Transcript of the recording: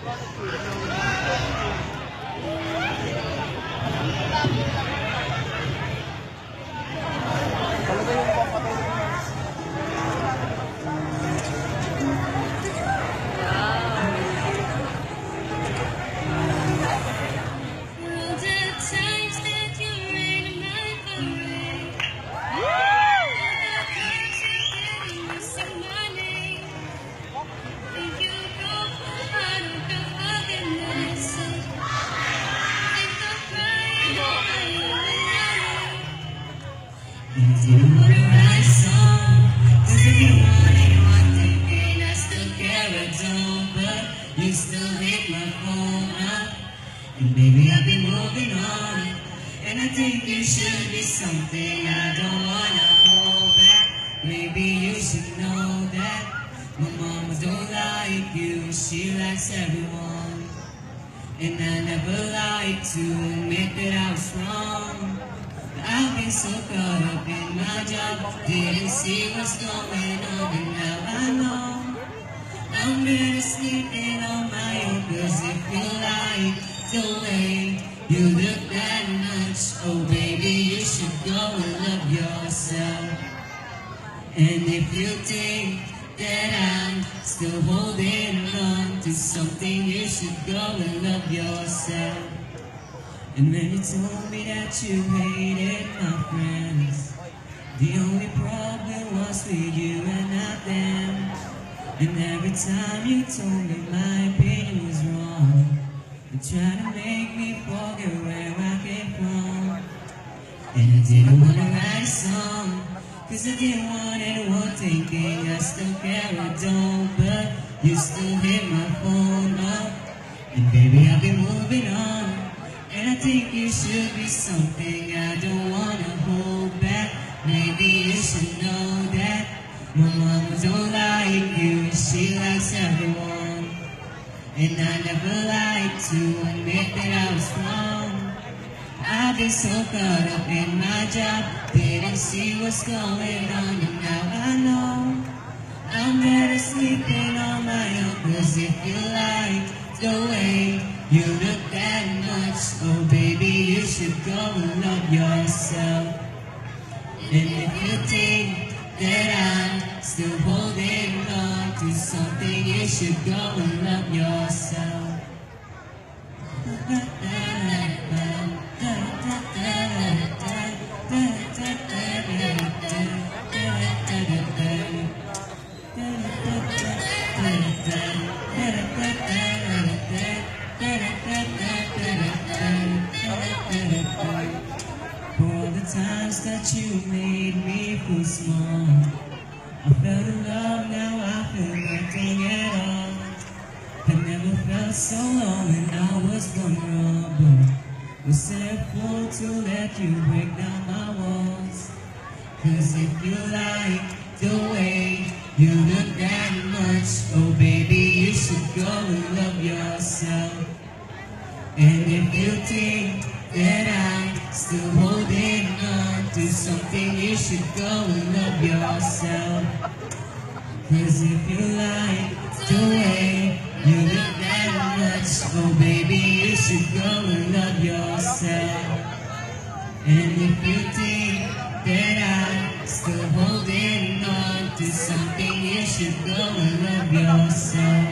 If you wanna write a song, 'cause if you want it, I'm thinking I still care, I don't, but you still hit my phone up. And baby, I've been moving on, and I think you should be something I don't wanna hold back. Maybe you should know that my mama don't like you, she likes everyone. And I never like to admit that I was wrong. I've been so caught up in my job, didn't see what's going on, and now I know I'm better sleeping on my own. 'Cause if you like the way you look that much, oh baby, you should go and love yourself. And if you think that I'm still holding on to something, you should go and love yourself. And when you told me that you hated my friends, the only problem was with you and not them. And every time you told me my opinion was wrong, you tried to make me forget where I came from. And I didn't want to write a song, 'cause I didn't want anyone thinking I still care, I don't, but you still hit my phone up. And baby, I've been moving on, and I think you should be something I don't wanna hold back. Maybe you should know that my mama don't like you, she likes everyone. And I never like to admit that I was wrong. I've been so caught up in my job, didn't see what's going on, and now I know I'm better sleeping on my own. 'Cause if you like the way you look that much, oh baby, you should go and love yourself. And if you think that I'm still holding on to something, you should go and love yourself. For the times that you made me feel small, I felt in love, now I feel nothing at all. I never felt so long when I was vulnerable. Was it a fool to let you break down my walls? 'Cause if you like the way you look that much, oh baby, you should go and love yourself. And if you think that I'm still holding on to something, you should go and love yourself. 'Cause if you like the way you look that much, oh baby, you should go and love yourself. And if you think that I'm still holding on to something, you should go and love yourself.